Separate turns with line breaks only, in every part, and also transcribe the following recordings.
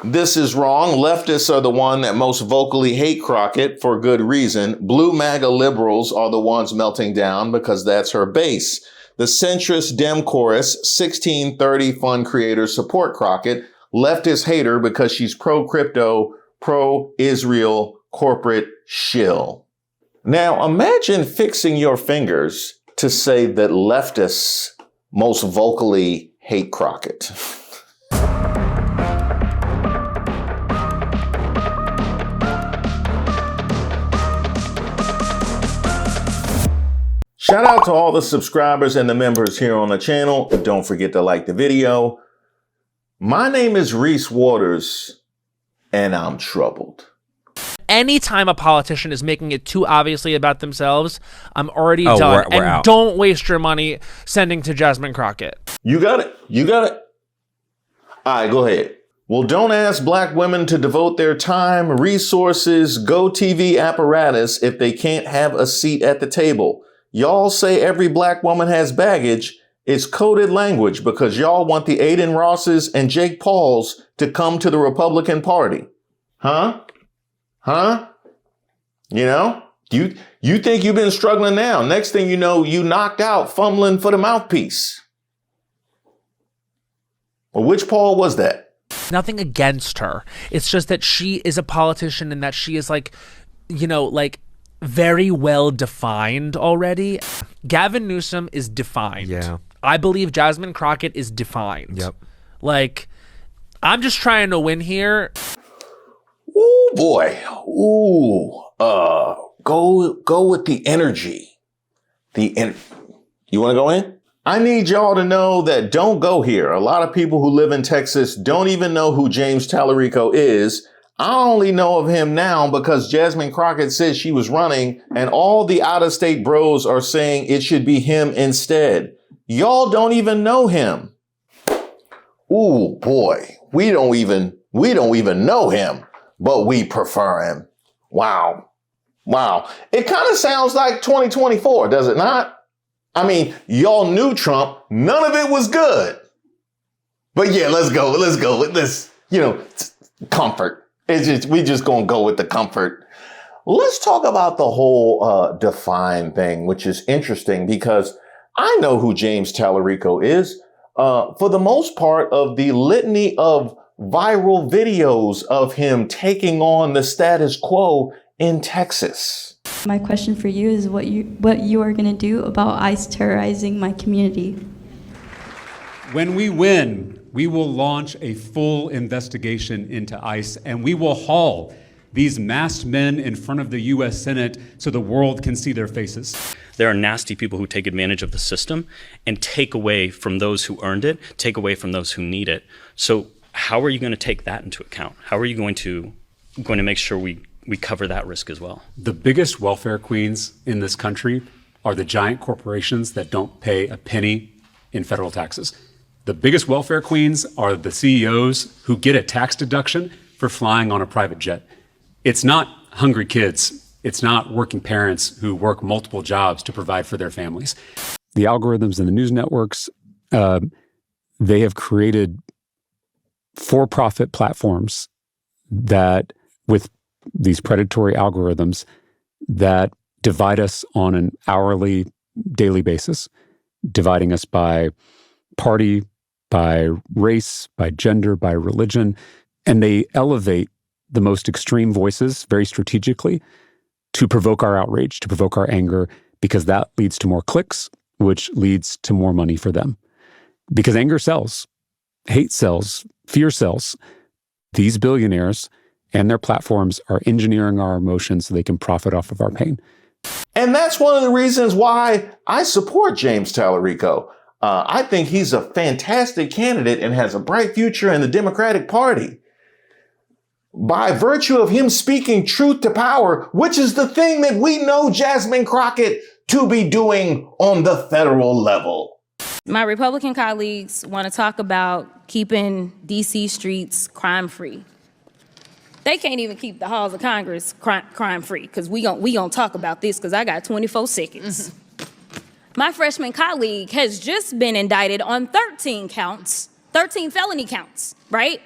This is wrong. Leftists are the one that most vocally hate Crockett for good reason. Blue Maga liberals are the ones melting down because that's her base. The centrist Dem chorus, 1630 fund creators support Crockett. Leftist hate her because she's pro-crypto, pro-Israel, corporate shill. Now imagine fixing your fingers to say that leftists most vocally hate Crockett. Shout out to all the subscribers and the members here on the channel. Don't forget to like the video. My name is Reese Waters, and I'm troubled.
Anytime a politician is making it too obviously about themselves, I'm already done.
We're out.
Don't waste your money sending to Jasmine Crockett.
You got it. You got it. All right, go ahead. Well, don't ask black women to devote their time, resources, Go TV apparatus if they can't have a seat at the table. Y'all say every black woman has baggage. It's coded language because y'all want the Aiden Rosses and Jake Pauls to come to the Republican Party. Huh? You know, you think you've been struggling now. Next thing you know, you knocked out fumbling for the mouthpiece. Well, which Paul was that?
Nothing against her. It's just that she is a politician and that she is like, you know, like very well defined already. Gavin Newsom is defined.
Yeah.
I believe Jasmine Crockett is defined.
Yep.
Like, I'm just trying to win here.
Ooh, boy. Ooh. Go with the energy. You want to go in? I need y'all to know that don't go here. A lot of people who live in Texas don't even know who James Talarico is. I only know of him now because Jasmine Crockett said she was running and all the out-of-state bros are saying it should be him instead. Y'all don't even know him. Ooh, boy. We don't even know him, but we prefer him. Wow. It kind of sounds like 2024, does it not? I mean, y'all knew Trump. None of it was good. But yeah, let's go with this, comfort. We just gonna go with the comfort. Let's talk about the whole define thing, which is interesting because I know who James Talarico is. For the most part of the litany of viral videos of him taking on the status quo in Texas.
My question for you is what you are going to do about ICE terrorizing my community.
When we win, we will launch a full investigation into ICE, and we will haul these masked men in front of the U.S. Senate so the world can see their faces.
There are nasty people who take advantage of the system and take away from those who earned it, take away from those who need it. So how are you going to take that into account? How are you going to make sure we cover that risk as well?
The biggest welfare queens in this country are the giant corporations that don't pay a penny in federal taxes. The biggest welfare queens are the CEOs who get a tax deduction for flying on a private jet. It's not hungry kids. It's not working parents who work multiple jobs to provide for their families. The algorithms and the news networks, they have created for-profit platforms that, with these predatory algorithms, that divide us on an hourly, daily basis, dividing us by party, by race, by gender, by religion, and they elevate the most extreme voices very strategically to provoke our outrage, to provoke our anger, because that leads to more clicks, which leads to more money for them. Because anger sells, hate sells, fear sells. These billionaires and their platforms are engineering our emotions so they can profit off of our pain.
And that's one of the reasons why I support James Talarico. I think he's a fantastic candidate and has a bright future in the Democratic Party. By virtue of him speaking truth to power, which is the thing that we know Jasmine Crockett to be doing on the federal level.
My Republican colleagues want to talk about keeping D.C. streets crime-free. They can't even keep the halls of Congress crime-free, because we gonna talk about this, because I got 24 seconds. My freshman colleague has just been indicted on 13 felony counts, right?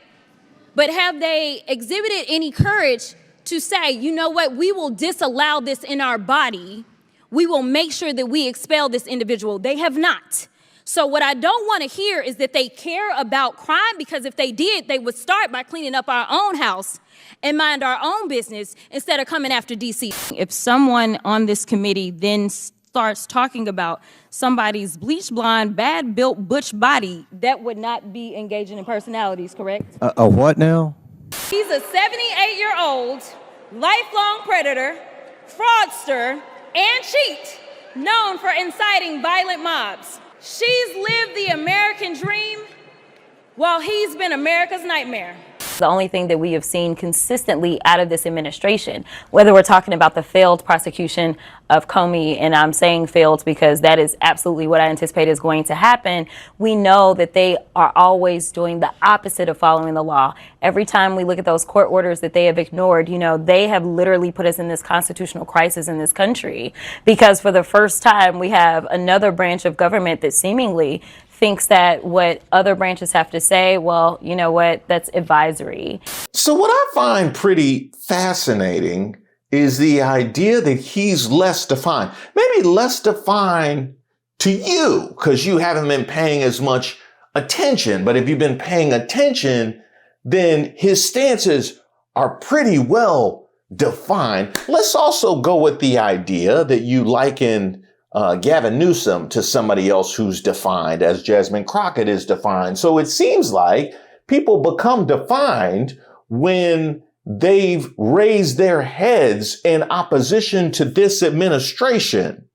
But have they exhibited any courage to say, you know what, we will disallow this in our body. We will make sure that we expel this individual. They have not. So what I don't want to hear is that they care about crime, because if they did, they would start by cleaning up our own house and mind our own business instead of coming after DC. If someone on this committee then starts talking about somebody's bleach blonde, bad built butch body, that would not be engaging in personalities, correct?
A what now?
He's a 78-year-old lifelong predator, fraudster, and cheat, known for inciting violent mobs. She's lived the American dream while he's been America's nightmare.
The only thing that we have seen consistently out of this administration, whether we're talking about the failed prosecution of Comey, and I'm saying failed because that is absolutely what I anticipate is going to happen, we know that they are always doing the opposite of following the law. Every time we look at those court orders that they have ignored, you know, they have literally put us in this constitutional crisis in this country, because for the first time we have another branch of government that seemingly thinks that what other branches have to say, well, you know what, that's advisory.
So what I find pretty fascinating is the idea that he's less defined. Maybe less defined to you because you haven't been paying as much attention. But if you've been paying attention, then his stances are pretty well defined. Let's also go with the idea that you liken Gavin Newsom to somebody else who's defined, as Jasmine Crockett is defined. So it seems like people become defined when they've raised their heads in opposition to this administration.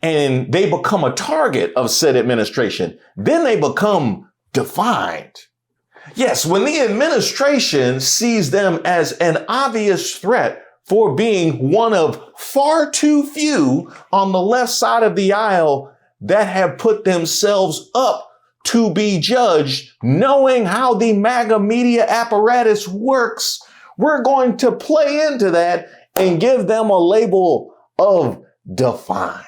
And they become a target of said administration. Then they become defined. Yes, when the administration sees them as an obvious threat for being one of far too few on the left side of the aisle that have put themselves up to be judged, knowing how the MAGA media apparatus works, we're going to play into that and give them a label of defined.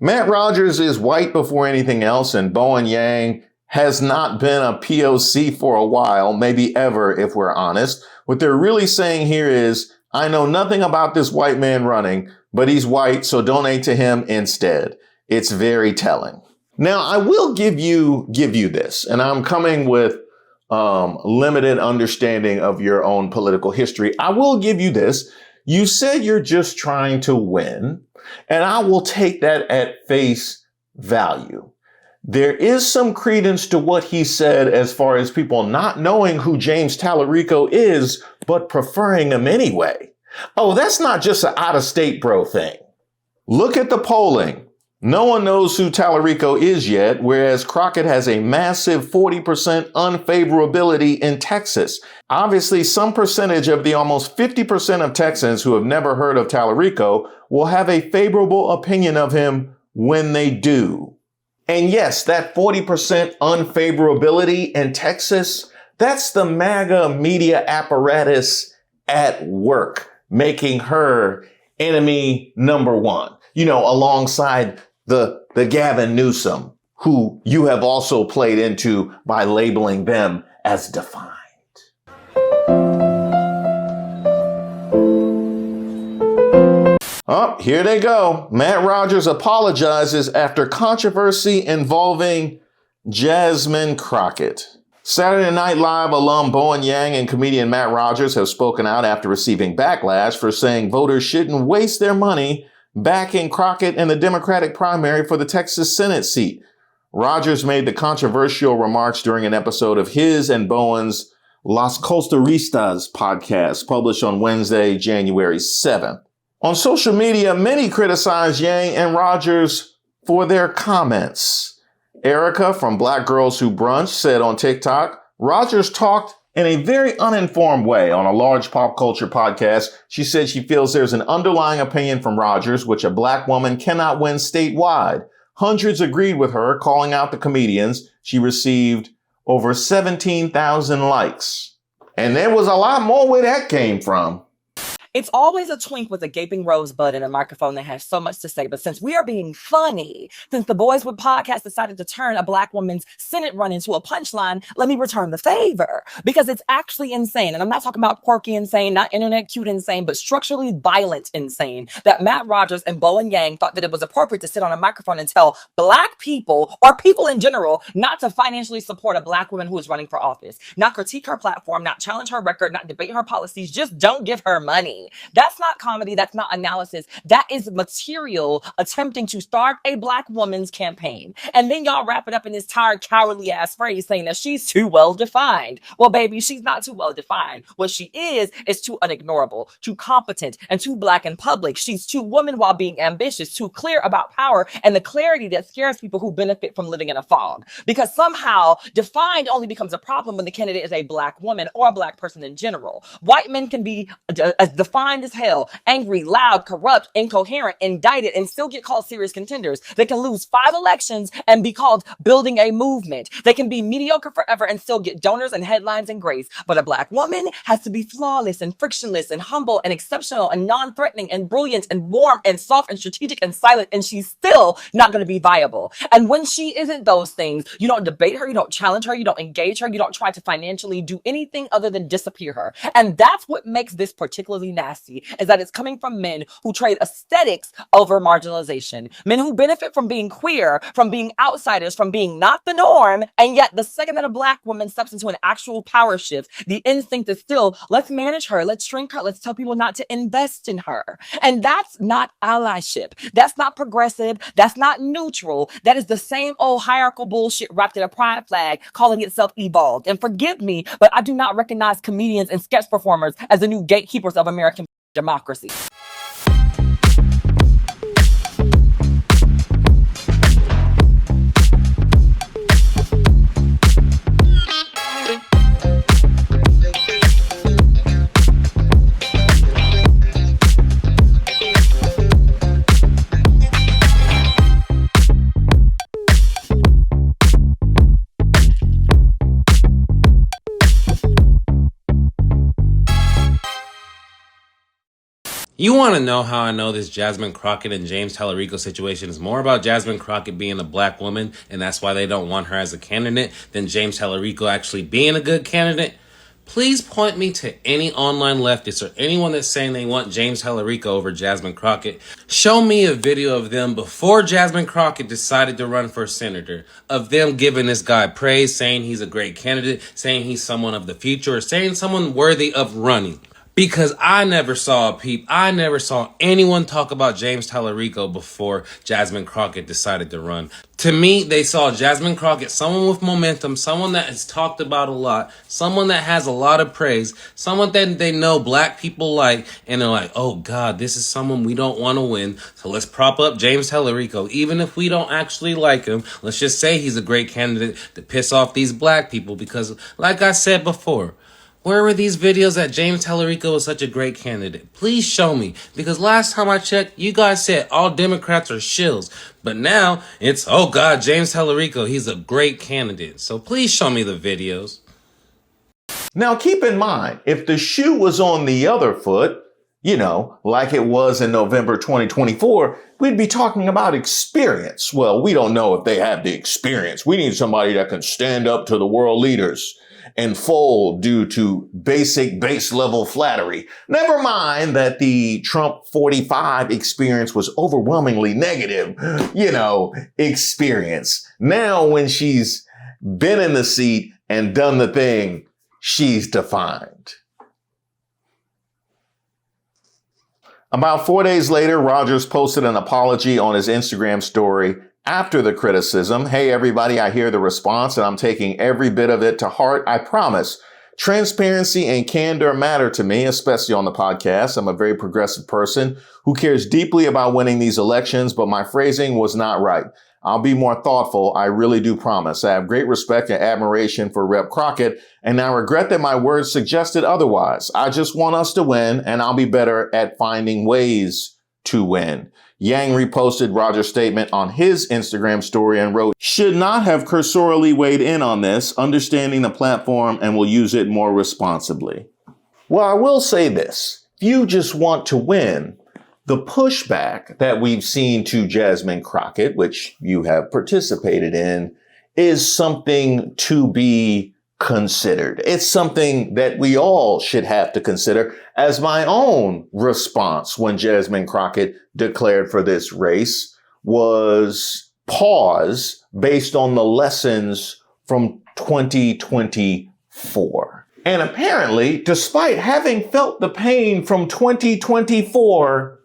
Matt Rogers is white before anything else, and Bowen Yang has not been a POC for a while, maybe ever, if we're honest. What they're really saying here is, I know nothing about this white man running, but he's white, so donate to him instead. It's very telling. Now, I will give you this, and I'm coming with limited understanding of your own political history. I will give you this. You said you're just trying to win, and I will take that at face value. There is some credence to what he said as far as people not knowing who James Talarico is, but preferring him anyway. Oh, that's not just an out-of-state bro thing. Look at the polling. No one knows who Talarico is yet, whereas Crockett has a massive 40% unfavorability in Texas. Obviously, some percentage of the almost 50% of Texans who have never heard of Talarico will have a favorable opinion of him when they do. And yes, that 40% unfavorability in Texas, that's the MAGA media apparatus at work, making her enemy number one, you know, alongside the Gavin Newsom, who you have also played into by labeling them as defined. Oh, here they go. Matt Rogers apologizes after controversy involving Jasmine Crockett. Saturday Night Live alum Bowen Yang and comedian Matt Rogers have spoken out after receiving backlash for saying voters shouldn't waste their money backing Crockett in the Democratic primary for the Texas Senate seat. Rogers made the controversial remarks during an episode of his and Bowen's Las Costaristas podcast, published on Wednesday, January 7th. On social media, many criticized Yang and Rogers for their comments. Erica from Black Girls Who Brunch said on TikTok, Rogers talked in a very uninformed way on a large pop culture podcast. She said she feels there's an underlying opinion from Rogers, which a black woman cannot win statewide. Hundreds agreed with her, calling out the comedians. She received over 17,000 likes. And there was a lot more where that came from.
It's always a twink with a gaping rosebud and a microphone that has so much to say. But since we are being funny, since the Boys with Podcast decided to turn a Black woman's Senate run into a punchline, let me return the favor. Because it's actually insane. And I'm not talking about quirky insane, not internet cute insane, but structurally violent insane. That Matt Rogers and Bowen Yang thought that it was appropriate to sit on a microphone and tell Black people, or people in general, not to financially support a Black woman who is running for office. Not critique her platform, not challenge her record, not debate her policies, just don't give her money. That's not comedy. That's not analysis. That is material attempting to start a Black woman's campaign. And then y'all wrap it up in this tired, cowardly ass phrase saying that she's too well defined. Well, baby, she's not too well defined. What she is too unignorable, too competent, and too Black in public. She's too woman while being ambitious, too clear about power and the clarity that scares people who benefit from living in a fog. Because somehow defined only becomes a problem when the candidate is a Black woman or a Black person in general. White men can be as defined as hell, angry, loud, corrupt, incoherent, indicted, and still get called serious contenders. They can lose 5 elections and be called building a movement. They can be mediocre forever and still get donors and headlines and grace. But a Black woman has to be flawless and frictionless and humble and exceptional and non-threatening and brilliant and warm and soft and strategic and silent, and she's still not going to be viable. And when she isn't those things, you don't debate her, you don't challenge her, you don't engage her, you don't try to financially do anything other than disappear her. And that's what makes this particularly nasty, is that it's coming from men who trade aesthetics over marginalization. Men who benefit from being queer, from being outsiders, from being not the norm, and yet the second that a Black woman steps into an actual power shift, the instinct is still, let's manage her, let's shrink her, let's tell people not to invest in her. And that's not allyship. That's not progressive. That's not neutral. That is the same old hierarchical bullshit wrapped in a pride flag, calling itself evolved. And forgive me, but I do not recognize comedians and sketch performers as the new gatekeepers of American democracy.
You want to know how I know this Jasmine Crockett and James Talarico situation is more about Jasmine Crockett being a Black woman, and that's why they don't want her as a candidate, than James Talarico actually being a good candidate? Please point me to any online leftists or anyone that's saying they want James Talarico over Jasmine Crockett. Show me a video of them before Jasmine Crockett decided to run for senator, of them giving this guy praise, saying he's a great candidate, saying he's someone of the future, or saying someone worthy of running. Because I never saw anyone talk about James Talarico before Jasmine Crockett decided to run. To me, they saw Jasmine Crockett, someone with momentum, someone that is talked about a lot, someone that has a lot of praise, someone that they know Black people like, and they're like, oh God, this is someone we don't want to win, so let's prop up James Talarico. Even if we don't actually like him, let's just say he's a great candidate to piss off these Black people, because like I said before, where were these videos that James Talarico was such a great candidate? Please show me. Because last time I checked, you guys said all Democrats are shills. But now it's, oh God, James Talarico, he's a great candidate. So please show me the videos.
Now keep in mind, if the shoe was on the other foot, like it was in November 2024, we'd be talking about experience. Well, we don't know if they have the experience. We need somebody that can stand up to the world leaders and fold due to basic base level flattery. Never mind that the Trump 45 experience was overwhelmingly negative, experience. Now, when she's been in the seat and done the thing, she's defined. About 4 days later, Rogers posted an apology on his Instagram story after the criticism. Hey, everybody, I hear the response and I'm taking every bit of it to heart. I promise. Transparency and candor matter to me, especially on the podcast. I'm a very progressive person who cares deeply about winning these elections, but my phrasing was not right. I'll be more thoughtful. I really do promise. I have great respect and admiration for Rep. Crockett, and I regret that my words suggested otherwise. I just want us to win, and I'll be better at finding ways to win. Yang reposted Rogers' statement on his Instagram story and wrote, should not have cursorily weighed in on this, understanding the platform and will use it more responsibly. Well, I will say this. you just want to win. The pushback that we've seen to Jasmine Crockett, which you have participated in, is something to be considered. It's something that we all should have to consider. As my own response when Jasmine Crockett declared for this race was pause based on the lessons from 2024. And apparently, despite having felt the pain from 2024,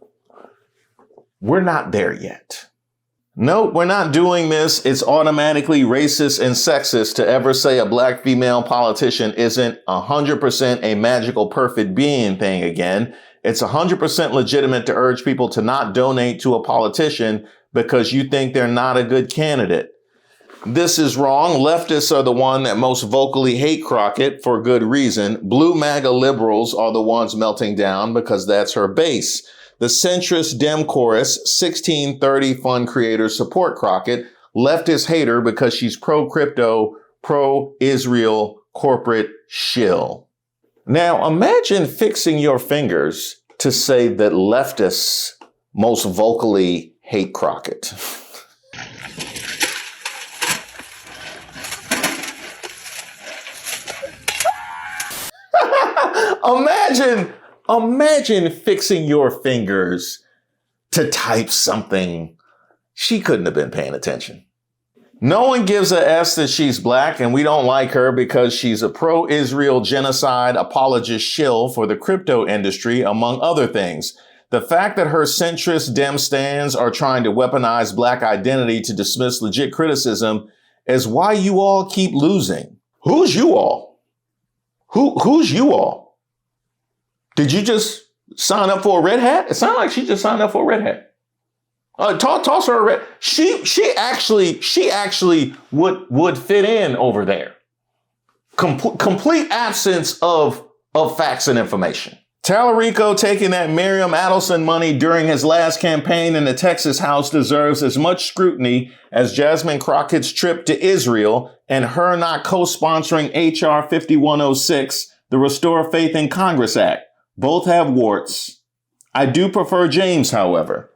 we're not there yet. No, we're not doing this. It's automatically racist and sexist to ever say a black female politician isn't 100% a magical, perfect being thing again. It's 100% legitimate to urge people to not donate to a politician because you think they're not a good candidate. This is wrong. Leftists are the one that most vocally hate Crockett for good reason. Blue Maga liberals are the ones melting down because that's her base. The centrist Dem chorus, 1630 fund creators support Crockett. Leftists hate her because she's pro-crypto, pro-Israel corporate shill. Now, imagine fixing your fingers to say that leftists most vocally hate Crockett. Imagine fixing your fingers to type something. She couldn't have been paying attention. No one gives a S that she's black, and we don't like her because she's a pro-Israel genocide apologist shill for the crypto industry, among other things. The fact that her centrist Dem stands are trying to weaponize black identity to dismiss legit criticism is why you all keep losing. Who's you all? Who's you all? Did you just sign up for a red hat? It sounded like she just signed up for a red hat. Toss her a red. She actually would fit in over there. Complete absence of facts and information. Talarico taking that Miriam Adelson money during his last campaign in the Texas House deserves as much scrutiny as Jasmine Crockett's trip to Israel and her not co-sponsoring H.R. 5106, the Restore Faith in Congress Act. Both have warts. I do prefer James, however.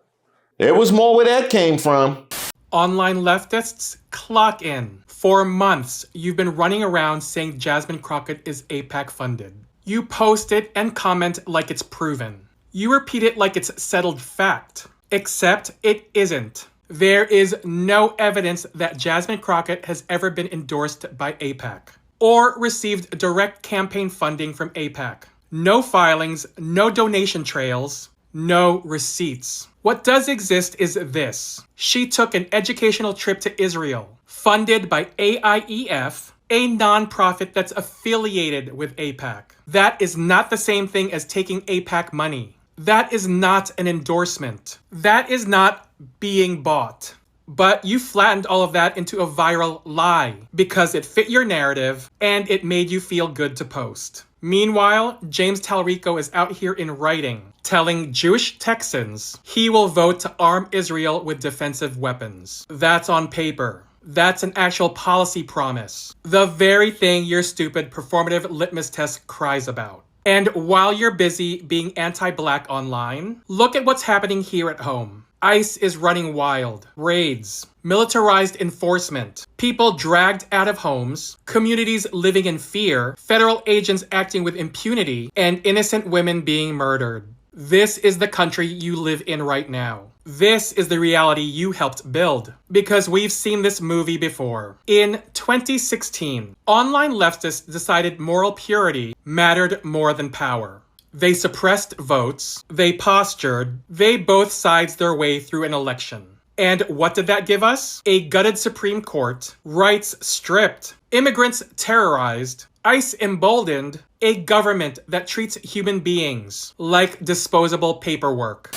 There was more where that came from.
Online leftists, clock in. For months, you've been running around saying Jasmine Crockett is AIPAC funded. You post it and comment like it's proven. You repeat it like it's settled fact. Except it isn't. There is no evidence that Jasmine Crockett has ever been endorsed by AIPAC or received direct campaign funding from AIPAC. No filings, no donation trails, no receipts. What does exist is this. She took an educational trip to Israel, funded by AIEF, a nonprofit that's affiliated with AIPAC. That is not the same thing as taking AIPAC money. That is not an endorsement. That is not being bought. But you flattened all of that into a viral lie because it fit your narrative and it made you feel good to post. Meanwhile, James Talarico is out here in writing, telling Jewish Texans he will vote to arm Israel with defensive weapons. That's on paper. That's an actual policy promise. The very thing your stupid performative litmus test cries about. And while you're busy being anti-black online, look at what's happening here at home. ICE is running wild. Raids, militarized enforcement, people dragged out of homes, communities living in fear, federal agents acting with impunity, and innocent women being murdered. This is the country you live in right now. This is the reality you helped build. Because we've seen this movie before. In 2016, online leftists decided moral purity mattered more than power. They suppressed votes, they postured, they both sides their way through an election. And what did that give us? A gutted Supreme Court, rights stripped, immigrants terrorized, ICE emboldened, a government that treats human beings like disposable paperwork.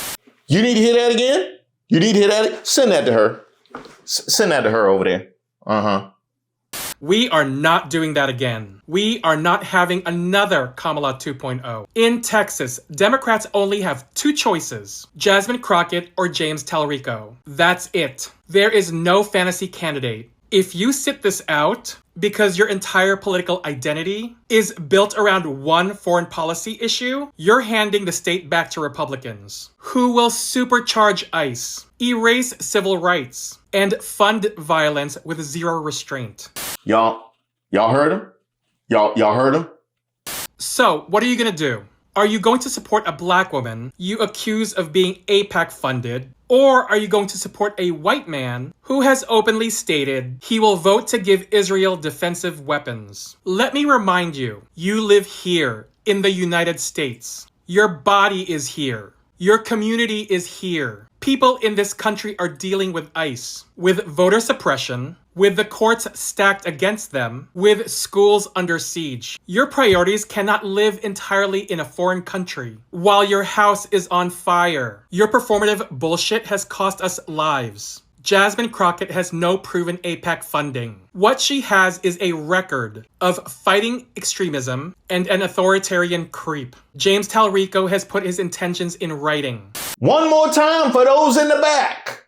You need to hear that again? You need to hear that? Send that to her. Send that to her over there. Uh-huh.
We are not doing that again. We are not having another Kamala 2.0. In Texas, Democrats only have two choices, Jasmine Crockett or James Talarico. That's it. There is no fantasy candidate. If you sit this out, because your entire political identity is built around one foreign policy issue, you're handing the state back to Republicans, who will supercharge ICE, erase civil rights, and fund violence with zero restraint.
Y'all heard him? Y'all heard him?
So, what are you gonna do? Are you going to support a black woman you accuse of being AIPAC funded? Or are you going to support a white man who has openly stated he will vote to give Israel defensive weapons? Let me remind you, you live here in the United States. Your body is here. Your community is here. People in this country are dealing with ICE, with voter suppression, with the courts stacked against them, with schools under siege. Your priorities cannot live entirely in a foreign country while your house is on fire. Your performative bullshit has cost us lives. Jasmine Crockett has no proven AIPAC funding. What she has is a record of fighting extremism and an authoritarian creep. James Talarico has put his intentions in writing.
One more time for those in the back.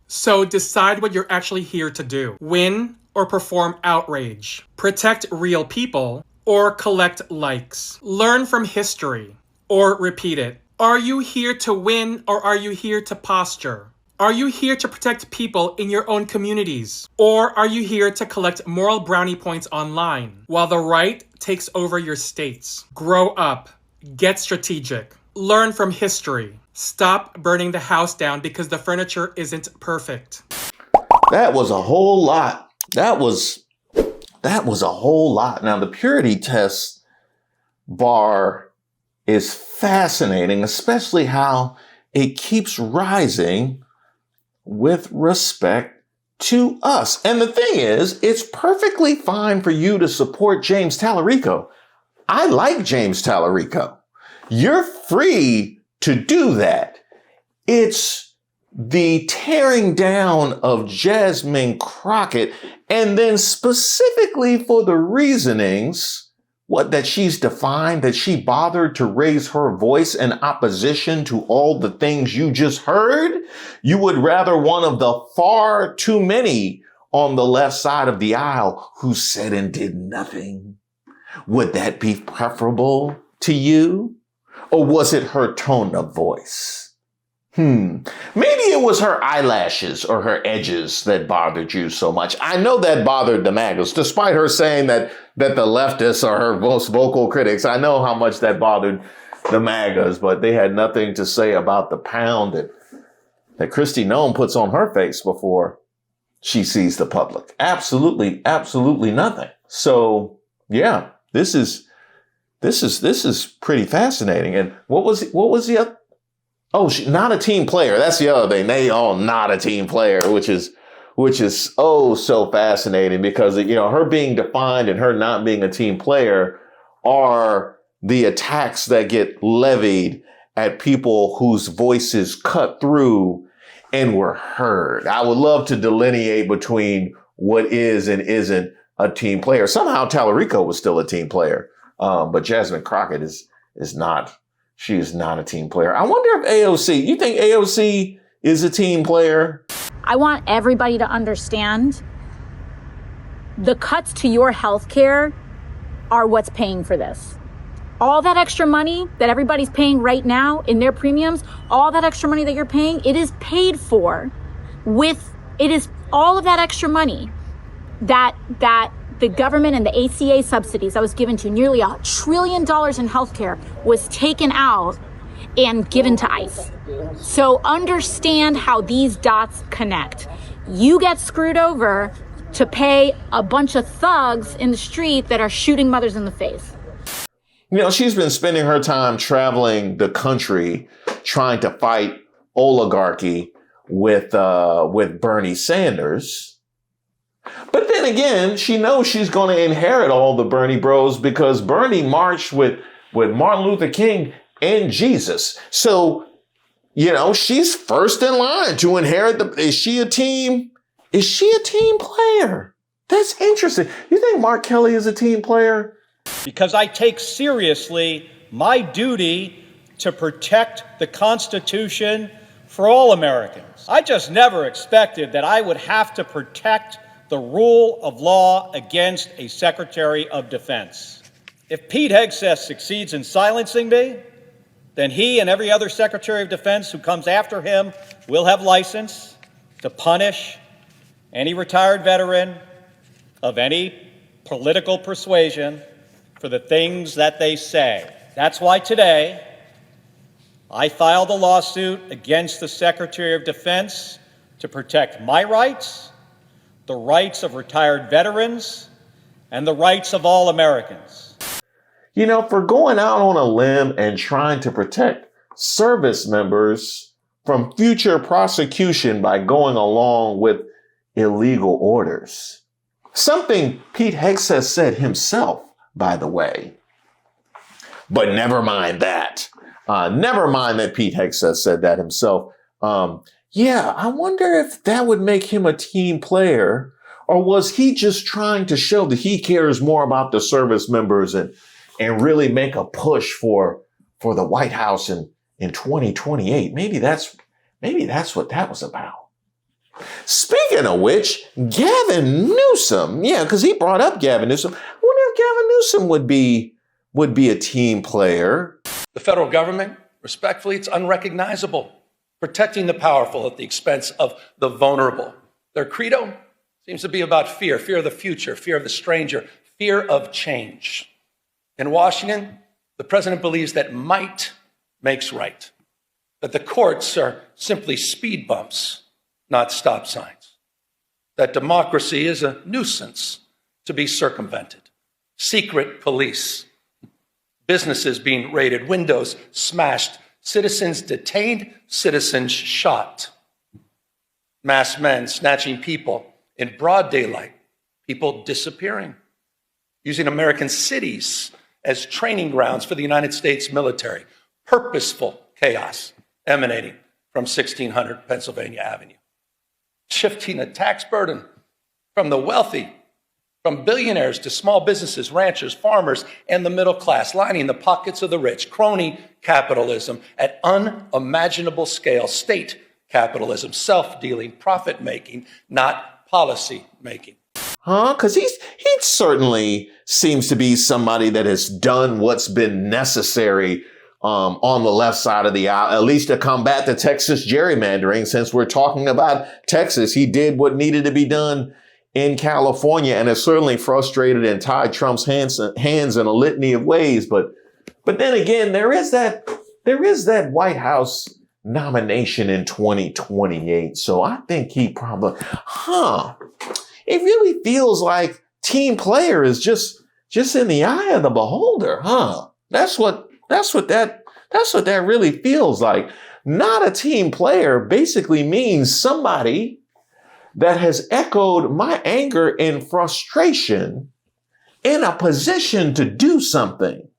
So decide what you're actually here to do. Win or perform outrage. Protect real people or collect likes. Learn from history or repeat it. Are you here to win or are you here to posture? Are you here to protect people in your own communities? Or are you here to collect moral brownie points online while the right takes over your states? Grow up. Get strategic. Learn from history. Stop burning the house down because the furniture isn't perfect.
That was a whole lot. That was a whole lot. Now, the purity test bar is fascinating, especially how it keeps rising with respect to us. And the thing is, it's perfectly fine for you to support James Talarico. I like James Talarico. You're free to do that. It's the tearing down of Jasmine Crockett, and then specifically for the reasonings, that she's defined, that she bothered to raise her voice in opposition to all the things you just heard. You would rather one of the far too many on the left side of the aisle who said and did nothing. Would that be preferable to you? Or was it her tone of voice? Maybe it was her eyelashes or her edges that bothered you so much. I know that bothered the Magas, despite her saying that the leftists are her most vocal critics. I know how much that bothered the Magas, but they had nothing to say about the pound that Kristi Noem puts on her face before she sees the public. Absolutely, absolutely nothing. So yeah, this is pretty fascinating. And what was the other? Oh, she's not a team player. That's the other thing. They all not a team player, which is oh so fascinating because, her being defined and her not being a team player are the attacks that get levied at people whose voices cut through and were heard. I would love to delineate between what is and isn't a team player. Somehow Talarico was still a team player, but Jasmine Crockett is not. She is not a team player. I wonder if AOC, you think AOC is a team player?
I want everybody to understand the cuts to your health care are what's paying for this. All that extra money that everybody's paying right now in their premiums, all that extra money that you're paying, it is paid for it is all of that extra money that the government and the ACA subsidies that was given to nearly $1 trillion in healthcare was taken out and given to ICE. So understand how these dots connect. You get screwed over to pay a bunch of thugs in the street that are shooting mothers in the face.
She's been spending her time traveling the country trying to fight oligarchy with Bernie Sanders. But then again, she knows she's going to inherit all the Bernie bros because Bernie marched with Martin Luther King and Jesus. So, she's first in line to inherit is she a team player? That's interesting. You think Mark Kelly is a team player?
Because I take seriously my duty to protect the Constitution for all Americans. I just never expected that I would have to protect the rule of law against a Secretary of Defense. If Pete Hegseth succeeds in silencing me, then he and every other Secretary of Defense who comes after him will have license to punish any retired veteran of any political persuasion for the things that they say. That's why today I filed a lawsuit against the Secretary of Defense to protect my rights, the rights of retired veterans, and the rights of all Americans.
You know, for going out on a limb and trying to protect service members from future prosecution by going along with illegal orders. Something Pete Hegseth said himself, by the way. But never mind that. Never mind that Pete Hegseth said that himself. Yeah, I wonder if that would make him a team player, or was he just trying to show that he cares more about the service members and really make a push for the White House in 2028? Maybe that's what that was about. Speaking of which, Gavin Newsom, yeah, because he brought up Gavin Newsom. I wonder if Gavin Newsom would be a team player.
The federal government, respectfully, it's unrecognizable, protecting the powerful at the expense of the vulnerable. Their credo seems to be about fear of the future, fear of the stranger, fear of change. In Washington, the president believes that might makes right, that the courts are simply speed bumps, not stop signs, that democracy is a nuisance to be circumvented, secret police, businesses being raided, windows smashed, citizens detained, citizens shot, masked men snatching people in broad daylight, people disappearing, using American cities as training grounds for the United States military, purposeful chaos emanating from 1600 Pennsylvania Avenue, shifting a tax burden from the wealthy, from billionaires to small businesses, ranchers, farmers, and the middle class, lining the pockets of the rich, crony capitalism at unimaginable scale, state capitalism, self-dealing, profit-making, not policy-making.
Because he certainly seems to be somebody that has done what's been necessary on the left side of the aisle, at least to combat the Texas gerrymandering. Since we're talking about Texas, he did what needed to be done in California, and has certainly frustrated and tied Trump's hands in a litany of ways. But then again, there is that White House nomination in 2028. So I think he probably, it really feels like team player is just in the eye of the beholder, huh? That's what that really feels like. Not a team player basically means somebody that has echoed my anger and frustration in a position to do something.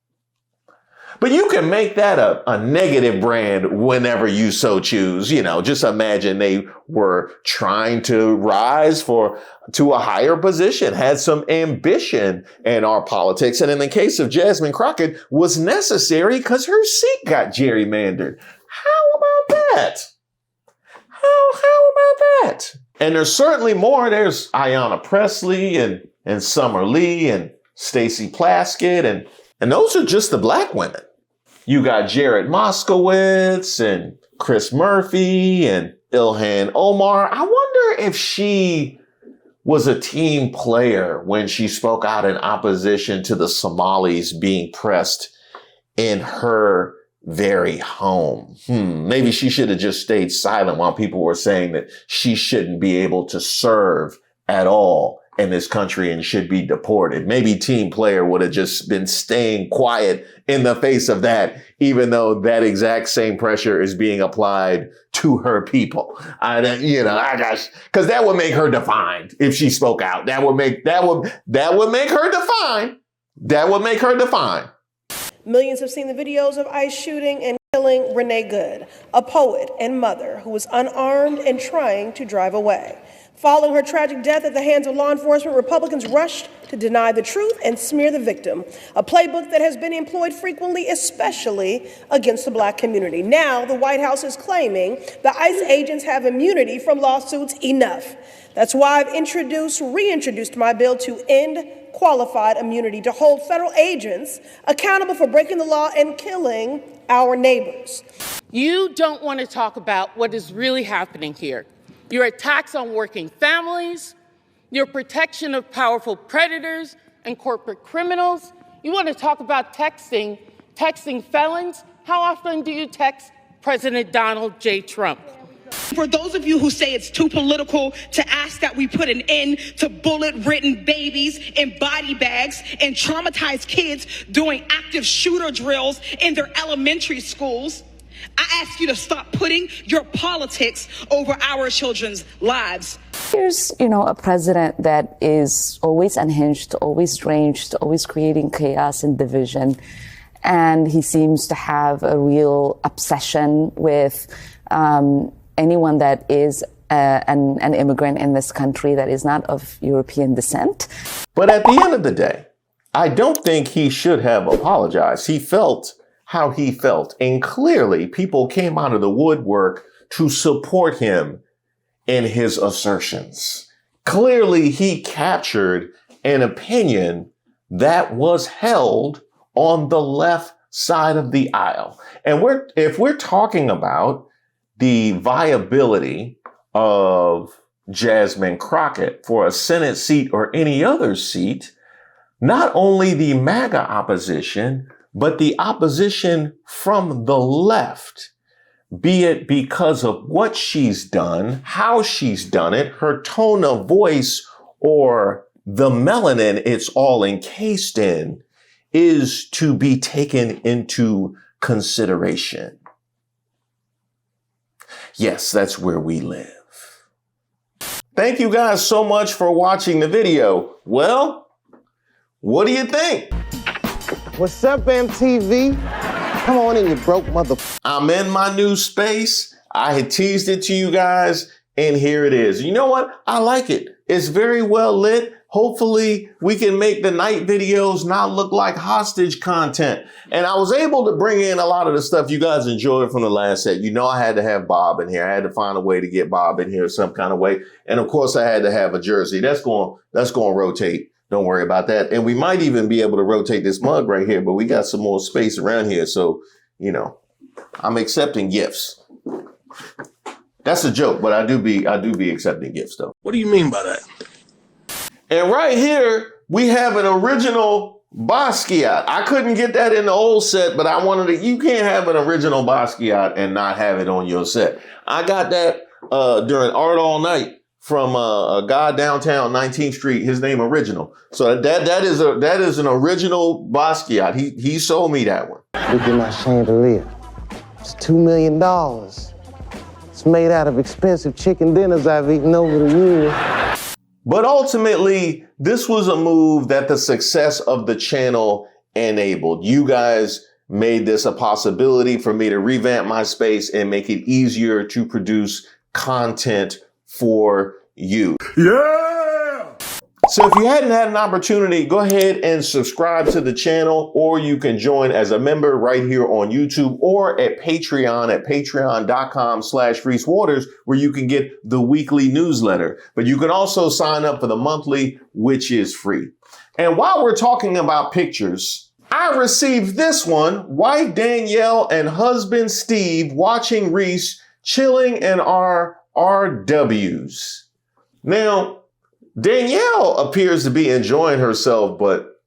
But you can make that a negative brand whenever you so choose. You know, just imagine they were trying to rise to a higher position, had some ambition in our politics. And in the case of Jasmine Crockett, was necessary because her seat got gerrymandered. How about that? How about that? And there's certainly more. There's Ayanna Pressley and Summer Lee and Stacey Plaskett. And those are just the black women. You got Jared Moskowitz and Chris Murphy and Ilhan Omar. I wonder if she was a team player when she spoke out in opposition to the Somalis being pressed in her very home. Maybe she should have just stayed silent while people were saying that she shouldn't be able to serve at all in this country and should be deported. Maybe team player would have just been staying quiet in the face of that, even though that exact same pressure is being applied to her people. Because that would make her defined if she spoke out. That would make her defined. That would make her defined.
Millions have seen the videos of ICE shooting and killing Renee Good, a poet and mother who was unarmed and trying to drive away. Following her tragic death at the hands of law enforcement, Republicans rushed to deny the truth and smear the victim, a playbook that has been employed frequently, especially against the black community. Now, the White House is claiming the ICE agents have immunity from lawsuits enough. That's why I've reintroduced my bill to end qualified immunity to hold federal agents accountable for breaking the law and killing our neighbors.
You don't want to talk about what is really happening here. Your attacks on working families, your protection of powerful predators and corporate criminals. You want to talk about texting felons. How often do you text President Donald J. Trump?
For those of you who say it's too political to ask that we put an end to bullet-ridden babies in body bags and traumatized kids doing active shooter drills in their elementary schools, I ask you to stop putting your politics over our children's lives.
Here's, a president that is always unhinged, always strange, always creating chaos and division. And he seems to have a real obsession with anyone that is an immigrant in this country that is not of European descent.
But at the end of the day, I don't think he should have apologized. He felt how he felt. And clearly, people came out of the woodwork to support him in his assertions. Clearly, he captured an opinion that was held on the left side of the aisle. And if we're talking about the viability of Jasmine Crockett for a Senate seat or any other seat, not only the MAGA opposition, but the opposition from the left, be it because of what she's done, how she's done it, her tone of voice, or the melanin it's all encased in, is to be taken into consideration. Yes, that's where we live. Thank you guys so much for watching the video. Well, what do you think?
What's up, MTV? Come on in, you broke motherfucker.
I'm in my new space. I had teased it to you guys, and here it is. You know what? I like it. It's very well lit. Hopefully, we can make the night videos not look like hostage content. And I was able to bring in a lot of the stuff you guys enjoyed from the last set. I had to have Bob in here. I had to find a way to get Bob in here some kind of way. And of course, I had to have a jersey. That's going to rotate. Don't worry about that. And we might even be able to rotate this mug right here, but we got some more space around here. So, I'm accepting gifts. That's a joke, but I do be accepting gifts though.
What do you mean by that?
And right here, we have an original Basquiat. I couldn't get that in the old set, but I wanted to, you can't have an original Basquiat and not have it on your set. I got that during Art All Night from a guy downtown 19th Street, his name Original. So that is an original Basquiat. He sold me that one.
Look at my chandelier. It's $2 million. It's made out of expensive chicken dinners I've eaten over the years.
But ultimately, this was a move that the success of the channel enabled. You guys made this a possibility for me to revamp my space and make it easier to produce content for you.
Yeah!
So if you hadn't had an opportunity, go ahead and subscribe to the channel, or you can join as a member right here on YouTube or at Patreon at patreon.com/FreezeWaters, where you can get the weekly newsletter. But you can also sign up for the monthly, which is free. And while we're talking about pictures, I received this one, wife Danielle and husband Steve watching Reese chilling in our RWs. Now, Danielle appears to be enjoying herself, but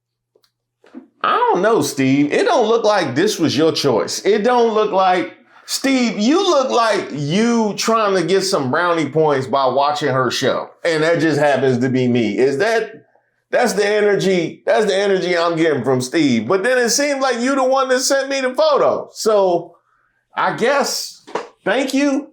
I don't know, Steve. It don't look like this was your choice. It don't look like, Steve, you look like you trying to get some brownie points by watching her show. And that just happens to be me. That's the energy I'm getting from Steve. But then it seemed like you the one that sent me the photo. So I guess, thank you.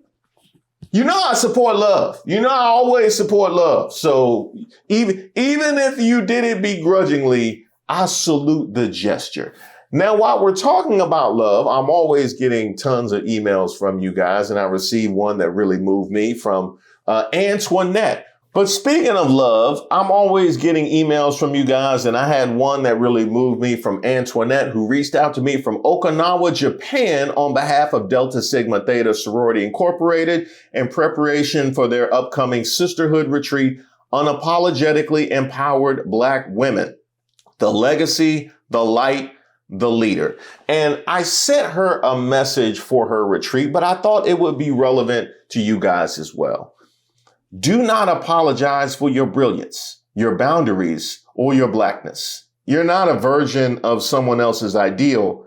I support love. I always support love. So even if you did it begrudgingly, I salute the gesture. Now, while we're talking about love, I'm always getting tons of emails from you guys, and I received one that really moved me from Antoinette. But speaking of love, I'm always getting emails from you guys, and I had one that really moved me from Antoinette, who reached out to me from Okinawa, Japan, on behalf of Delta Sigma Theta Sorority Incorporated in preparation for their upcoming sisterhood retreat, Unapologetically Empowered Black Women, the Legacy, the Light, the Leader. And I sent her a message for her retreat, but I thought it would be relevant to you guys as well. Do not apologize for your brilliance, your boundaries, or your blackness. You're not a version of someone else's ideal.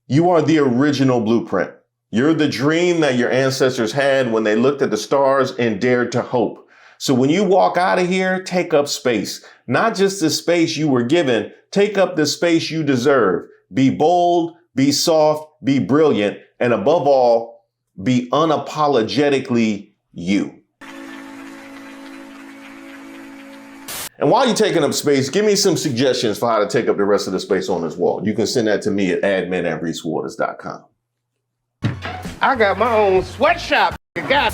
You are the original blueprint. You're the dream that your ancestors had when they looked at the stars and dared to hope. So when you walk out of here, take up space. Not just the space you were given, take up the space you deserve. Be bold, be soft, be brilliant, and above all, be unapologetically you. And while you're taking up space, give me some suggestions for how to take up the rest of the space on this wall. You can send that to me at admin@reesewaters.com.
I got my own sweatshop. God.